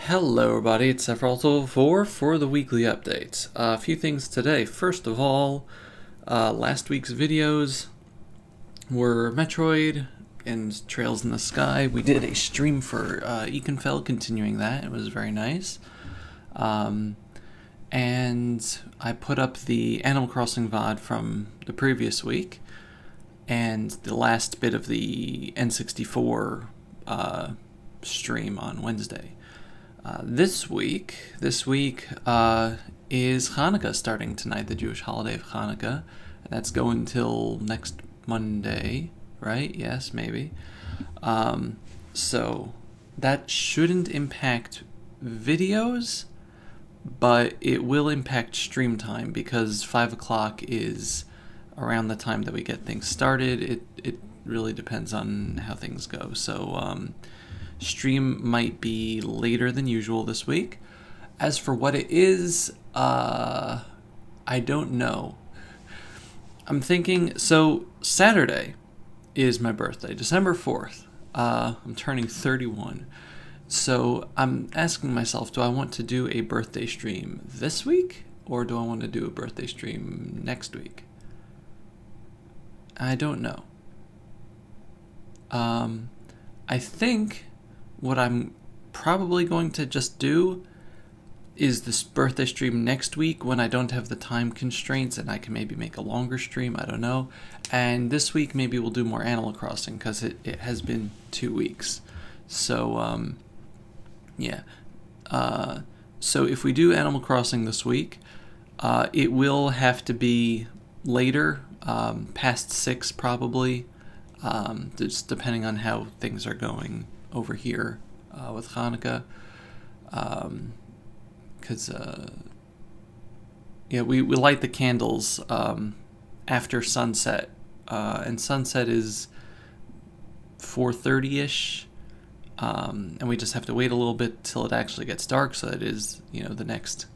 Hello everybody, it's Sephiroth04 for the weekly updates. A few things today. First of all, last week's videos were Metroid and Trails in the Sky. We did a stream for Ekenfell, continuing that. It was very nice. And I put up the Animal Crossing VOD from the previous week and the last bit of the N64 stream on Wednesday. This week is Chanukah starting tonight, the Jewish holiday of Chanukah. That's going till next Monday, right? Yes, maybe. So that shouldn't impact videos, but it will impact stream time because 5 o'clock is around the time that we get things started. It really depends on how things go. So, stream might be later than usual this week. As for what it is, I don't know. I'm thinking, so Saturday is my birthday, December 4th. I'm turning 31. So I'm asking myself, do I want to do a birthday stream this week? Or do I want to do a birthday stream next week? I don't know. I think what I'm probably going to just do is this birthday stream next week when I don't have the time constraints and I can maybe make a longer stream, I don't know. And this week maybe we'll do more Animal Crossing because it has been 2 weeks. So, yeah. So if we do Animal Crossing this week, it will have to be later, past 6 probably, just depending on how things are going over here with Chanukah, because yeah, we light the candles after sunset, and sunset is 4:30ish, and we just have to wait a little bit till it actually gets dark, so it is, you know, the next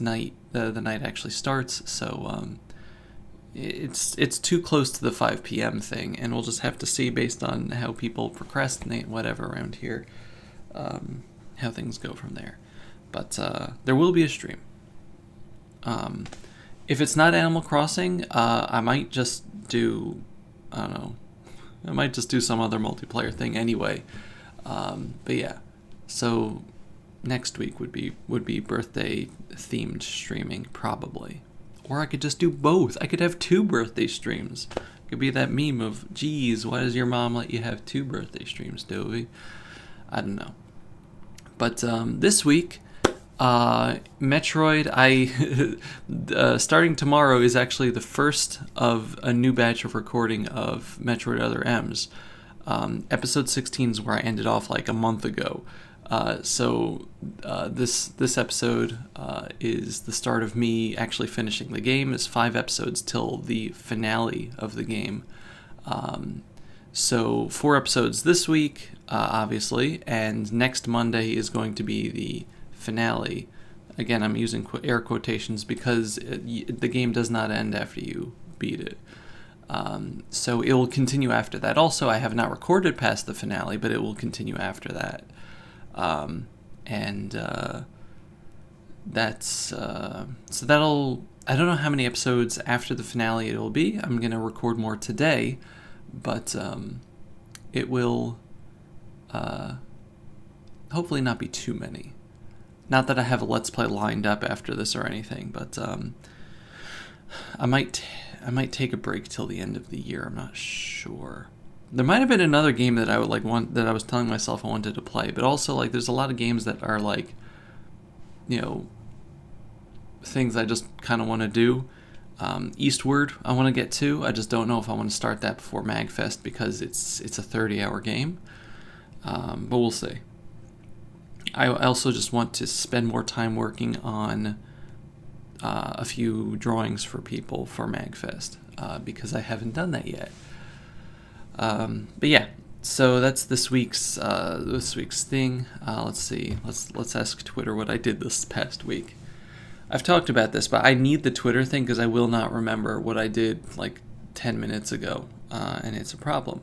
night the night actually starts. So it's too close to the 5 p.m. thing, and we'll just have to see based on how people procrastinate, whatever, around here, how things go from there. But there will be a stream. If it's not Animal Crossing, I might just do, I don't know, I might just do some other multiplayer thing anyway. But yeah, so next week would be birthday themed streaming probably. Or I could just do both. I could have 2 birthday streams. It could be that meme of, geez, why does your mom let you have 2 birthday streams, Dovey? I don't know. But this week, Metroid, starting tomorrow is actually the first of a new batch of recording of Metroid Other M's. Episode 16 is where I ended off like a month ago. So this episode is the start of me actually finishing the game. It's 5 episodes till the finale of the game. So 4 episodes this week, obviously, and next Monday is going to be the finale. Again, I'm using air quotations because the game does not end after you beat it. So it will continue after that. Also, I have not recorded past the finale, but it will continue after that. That's so that'll, I don't know how many episodes after the finale it will be. I'm gonna record more today, but it will hopefully not be too many. Not that I have a Let's Play lined up after this or anything, but I might take a break till the end of the year. I'm not sure. There might have been another game that I would that I was telling myself I wanted to play, but also like there's a lot of games that are like, you know, things I just kind of want to do. Eastward I want to get to. I just don't know if I want to start that before MagFest because it's a 30-hour game. But we'll see. I also just want to spend more time working on a few drawings for people for MagFest because I haven't done that yet. But yeah, so that's this week's thing. Let's see. Let's ask Twitter what I did this past week. I've talked about this, but I need the Twitter thing because I will not remember what I did like 10 minutes ago, and it's a problem.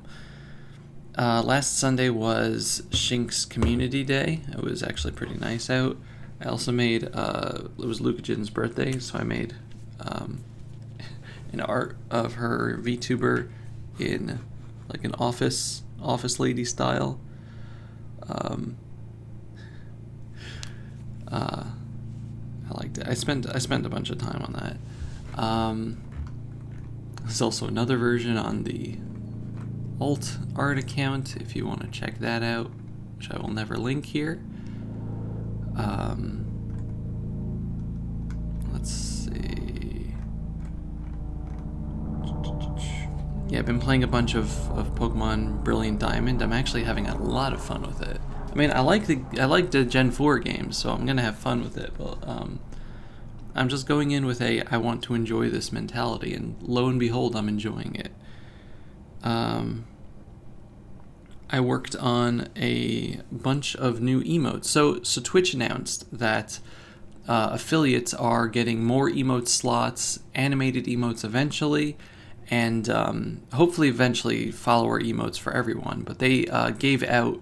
Last Sunday was Shink's Community Day. It was actually pretty nice out. I also made, it was Luka Jin's birthday, so I made an art of her VTuber in like an office lady style. I liked it. I spent a bunch of time on that. There's also another version on the alt art account if you want to check that out, which I will never link here. Let's see. Yeah, I've been playing a bunch of Pokemon Brilliant Diamond. I'm actually having a lot of fun with it. I mean, I like the Gen 4 games, so I'm gonna have fun with it. But I'm just going in with I want to enjoy this mentality, and lo and behold, I'm enjoying it. I worked on a bunch of new emotes. So Twitch announced that affiliates are getting more emote slots, animated emotes eventually, and hopefully eventually follower emotes for everyone. But they gave out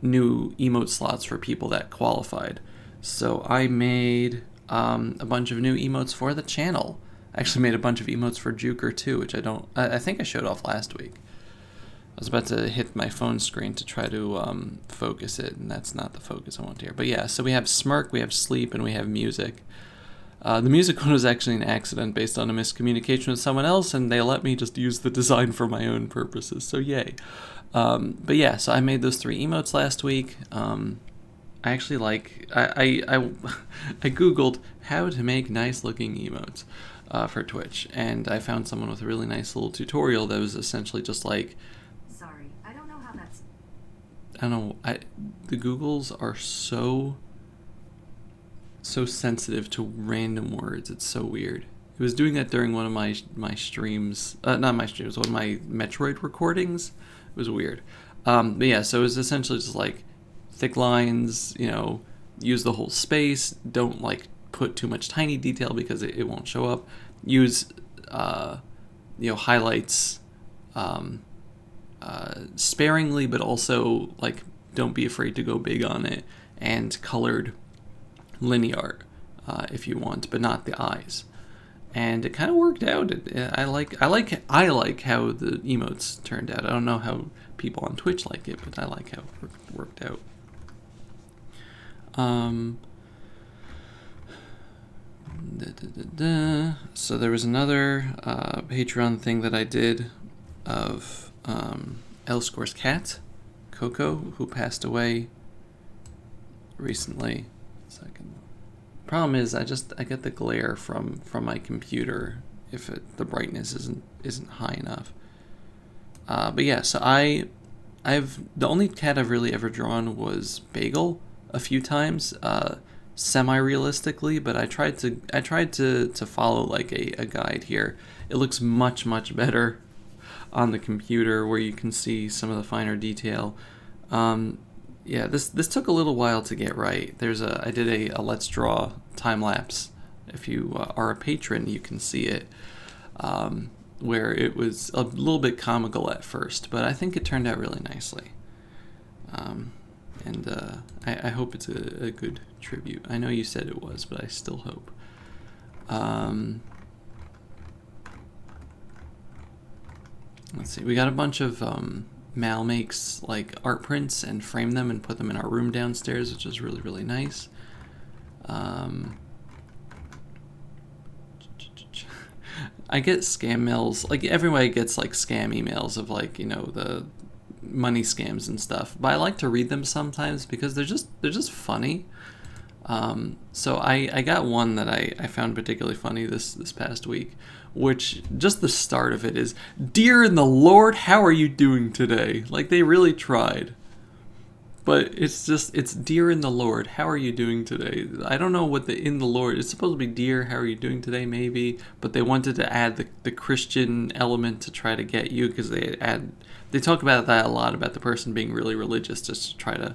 new emote slots for people that qualified. So I made a bunch of new emotes for the channel. I actually made a bunch of emotes for Juker too, which I think I showed off last week. I was about to hit my phone screen to try to focus it, and that's not the focus I want here. But yeah, so we have Smirk, we have Sleep, and we have Music. The music one was actually an accident based on a miscommunication with someone else, and they let me just use the design for my own purposes, so yay. But yeah, so I made those 3 emotes last week. I actually I Googled how to make nice looking emotes for Twitch, and I found someone with a really nice little tutorial that was essentially just like, sorry, I don't know how that's... I don't know, the Googles are so sensitive to random words. It's so weird. It was doing that during one of my streams, not my streams, one of my Metroid recordings. It was weird. But yeah, so it was essentially just like thick lines, use the whole space, don't like put too much tiny detail because it won't show up. Use, highlights sparingly, but also like don't be afraid to go big on it, and colored linear art if you want, but not the eyes. And it kind of worked out. I like how the emotes turned out. I don't know how people on Twitch like it, but I like how it worked out. So there was another Patreon thing that I did of Eliskor's cat, Coco, who passed away recently. Problem is, I get the glare from my computer if the brightness isn't high enough. But yeah, so the only cat I've really ever drawn was Bagel a few times, semi-realistically, but I tried to follow like a guide here. It looks much better on the computer where you can see some of the finer detail. Yeah, this took a little while to get right. I did a Let's Draw time lapse. If you are a patron, you can see it, where it was a little bit comical at first, but I think it turned out really nicely. And I hope it's a good tribute. I know you said it was, but I still hope. Let's see. We got a bunch of Mal makes like art prints and frame them and put them in our room downstairs, which is really nice. I get scam mails, like everybody gets like scam emails of like, the money scams and stuff, but I like to read them sometimes because they're just funny. So I got one that I found particularly funny this past week, which just the start of it is, "Dear in the Lord, how are you doing today?" Like they really tried. But it's "Dear in the Lord, how are you doing today?" I don't know what the "in the Lord," it's supposed to be "Dear, how are you doing today," maybe, but they wanted to add the Christian element to try to get you, because they talk about that a lot, about the person being really religious, just to try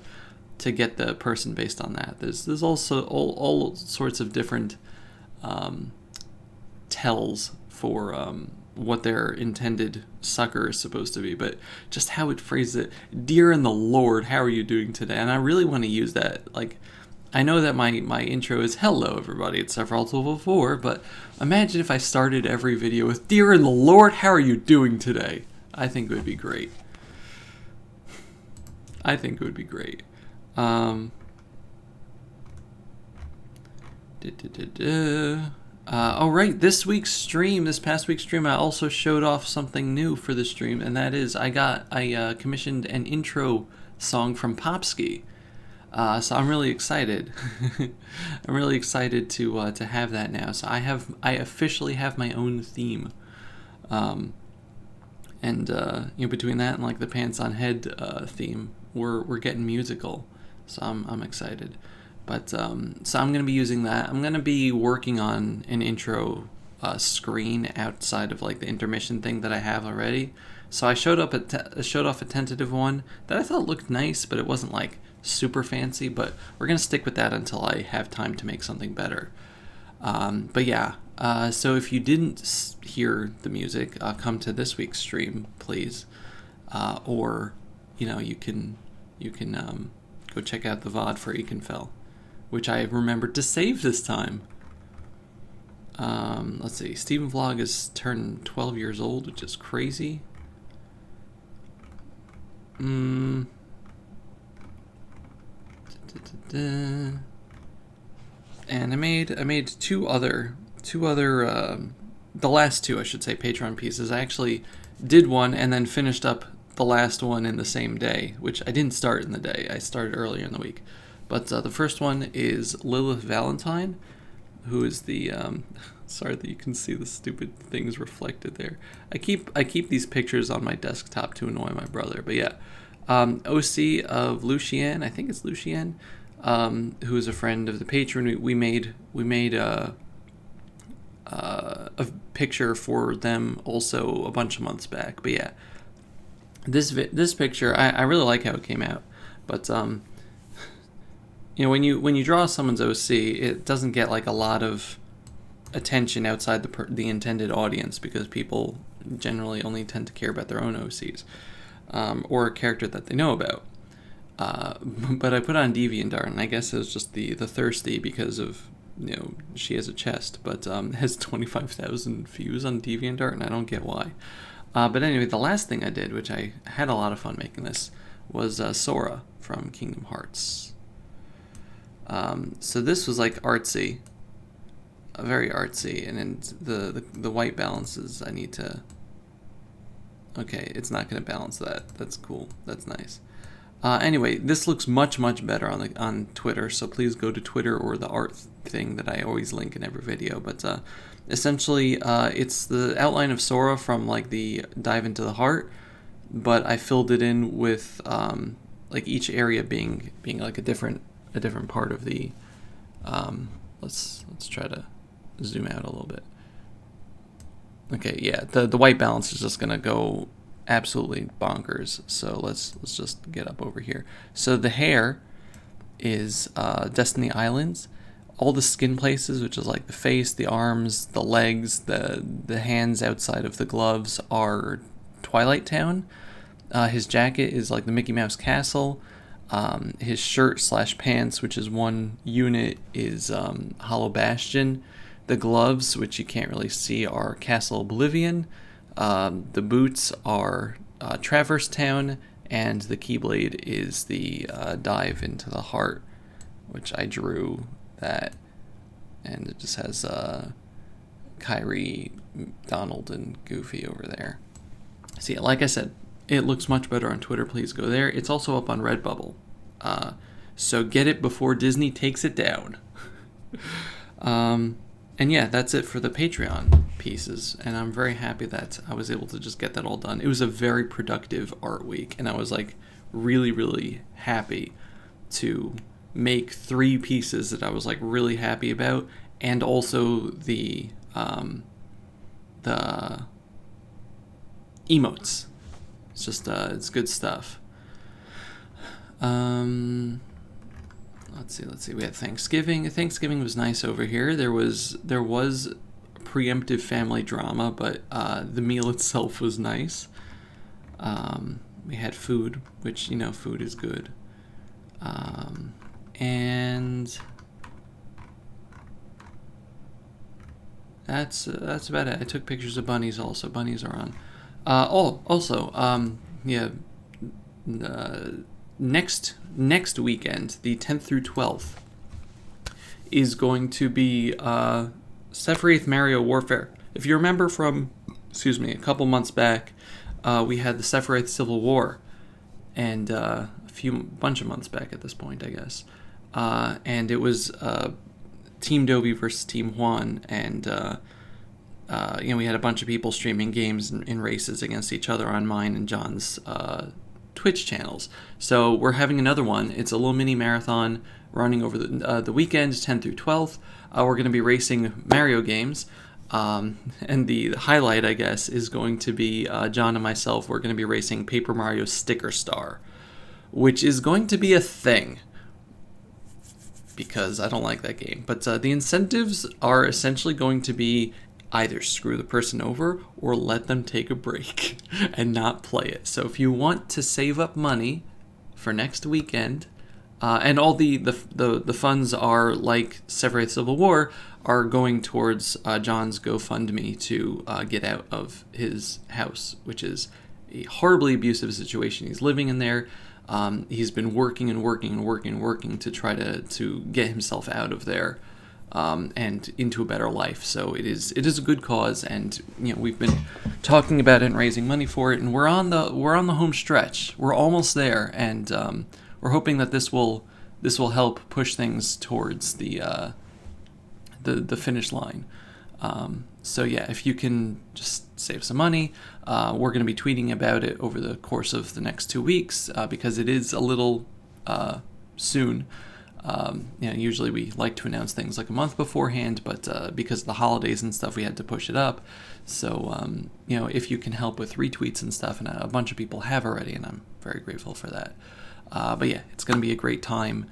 to get the person based on that. There's also all sorts of different tells for what their intended sucker is supposed to be, but just how it phrases it. Dear in the Lord, how are you doing today? And I really want to use that. Like, I know that my intro is hello everybody, it's Sephiroth1204, but imagine if I started every video with Dear in the Lord, how are you doing today? I think it would be great. I think it would be great. Oh right, this past week's stream, I also showed off something new for the stream, and that is I commissioned an intro song from Popski. So I'm really excited. I'm really excited to have that now. So I officially have my own theme. And between that and like the Pants on Head theme, we're getting musical. So I'm excited. But so I'm gonna be using that. I'm gonna be working on an intro screen outside of like the intermission thing that I have already. So I showed off a tentative one that I thought looked nice, but it wasn't like super fancy. But we're gonna stick with that until I have time to make something better. But yeah. So if you didn't hear the music, come to this week's stream, please. Or you can go check out the VOD for Ekenfell, which I remembered to save this time. Let's see. Steven Vlog has turned 12 years old, which is crazy. And I made two other the last two, I should say, Patreon pieces. I actually did one and then finished up the last one in the same day, which I didn't start in the day. I started earlier in the week. But the first one is Lilith Valentine, who is the sorry that you can see the stupid things reflected there. I keep these pictures on my desktop to annoy my brother. But yeah, OC of Lucien, I think it's Lucien, who is a friend of the patron. We made a picture for them also a bunch of months back. But yeah, this picture, I really like how it came out. But when you draw someone's OC, it doesn't get like a lot of attention outside the intended audience, because people generally only tend to care about their own OCs, or a character that they know about. But I put on DeviantArt, and I guess it was just the thirsty, because of she has a chest, but has 25,000 views on DeviantArt, and I don't get why. But anyway, the last thing I did, which I had a lot of fun making this, was Sora from Kingdom Hearts. So this was like artsy, very artsy, and then the white balances, I need to. Okay, it's not going to balance that. That's cool. That's nice. Anyway, this looks much better on Twitter, so please go to Twitter or the art thing that I always link in every video. But essentially, it's the outline of Sora from like the Dive into the Heart, but I filled it in with like each area being like a different part of the. Let's try to zoom out a little bit. Okay, yeah, the white balance is just gonna go absolutely bonkers. So let's just get up over here. So the hair is Destiny Islands. All the skin places, which is like the face, the arms, the legs, the hands outside of the gloves, are Twilight Town. His jacket is like the Mickey Mouse Castle. His shirt / pants, which is one unit, is Hollow Bastion. The gloves, which you can't really see, are Castle Oblivion. The boots are Traverse Town, and the Keyblade is the Dive into the Heart, which I drew that, and it just has Kyrie, Donald, and Goofy over there. See, like I said, it looks much better on Twitter. Please go there. It's also up on Redbubble, so get it before Disney takes it down. And yeah, that's it for the Patreon pieces, and I'm very happy that I was able to just get that all done. It was a very productive art week, and I was like really happy to make 3 pieces that I was like really happy about, and also the emotes. It's just it's good stuff. Let's see. We had Thanksgiving. Thanksgiving was nice over here. There was preemptive family drama, but the meal itself was nice. We had food, which, food is good. And that's about it. I took pictures of bunnies also. Bunnies are on. Next weekend, the 10th through 12th, is going to be Sephiroth Mario Warfare. If you remember from, a couple months back, we had the Sephiroth Civil War, and bunch of months back at this point, I guess, and it was Team Dobie versus Team Juan, and we had a bunch of people streaming games in races against each other on mine and John's Twitch channels. So we're having another one. It's a little mini marathon running over the weekend, 10th through 12th. We're going to be racing Mario games. And the highlight, I guess, is going to be John and myself. We're going to be racing Paper Mario Sticker Star, which is going to be a thing, because I don't like that game. But the incentives are essentially going to be either screw the person over or let them take a break and not play it. So if you want to save up money for next weekend, and all the funds are, like Sephiroth Civil War, are going towards John's GoFundMe to get out of his house, which is a horribly abusive situation. He's living in there. He's been working to try to get himself out of there and into a better life. So it is a good cause, and we've been talking about it and raising money for it, and we're on the home stretch. We're almost there, and we're hoping that this will help push things towards the finish line. So yeah, if you can just save some money, we're going to be tweeting about it over the course of the next 2 weeks, because it is a little soon. Usually we like to announce things like a month beforehand, but because of the holidays and stuff, we had to push it up. So if you can help with retweets and stuff, and a bunch of people have already, and I'm very grateful for that. But yeah, it's going to be a great time.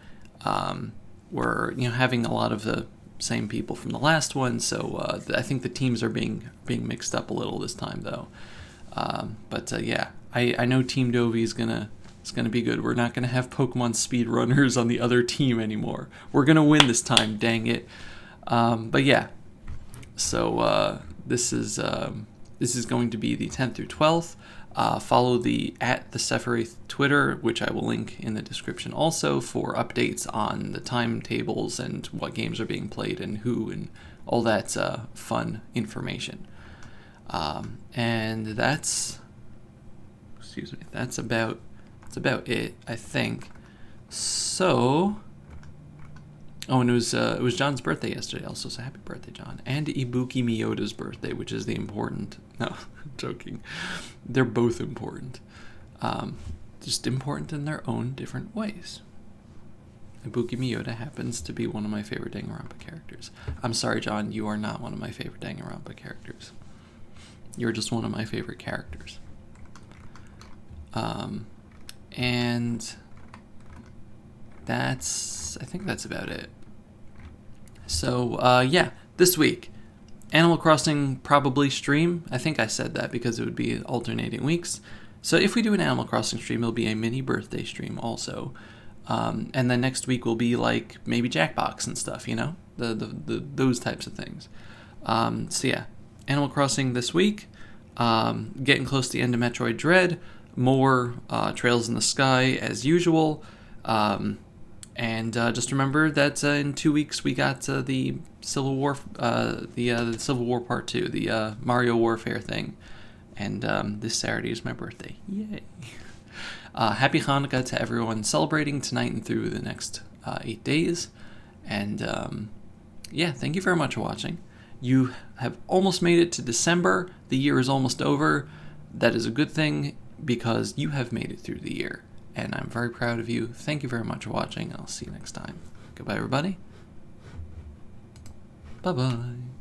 We're having a lot of the same people from the last one, so I think the teams are being mixed up a little this time, though. Yeah, I know Team Dovey is gonna be good. We're not gonna have Pokemon speedrunners on the other team anymore. We're gonna win this time, dang it. But yeah, so this is going to be the 10th through 12th. Follow the Sephiroth Twitter, which I will link in the description also, for updates on the timetables and what games are being played and who and all that fun information. And that's about it, I think. So, and it was John's birthday yesterday also, so happy birthday, John. And Ibuki Miyoda's birthday, which is the important... No, I'm joking. They're both important. Just important in their own different ways. Ibuki Miyoda happens to be one of my favorite Danganronpa characters. I'm sorry, John, you are not one of my favorite Danganronpa characters. You're just one of my favorite characters. And I think that's about it. So, yeah, this week, Animal Crossing probably stream. I think I said that because it would be alternating weeks. So if we do an Animal Crossing stream, it'll be a mini birthday stream also. And then next week will be like maybe Jackbox and stuff, those types of things. So yeah, Animal Crossing this week. Getting close to the end of Metroid Dread. More Trails in the Sky as usual. And just remember that in 2 weeks we got the Civil War, the Civil War Part 2, the Mario Warfare thing. And this Saturday is my birthday. Yay! Happy Chanukah to everyone celebrating tonight and through the next 8 days. And yeah, thank you very much for watching. You have almost made it to December. The year is almost over. That is a good thing because you have made it through the year. And I'm very proud of you. Thank you very much for watching. I'll see you next time. Goodbye, everybody. Bye-bye.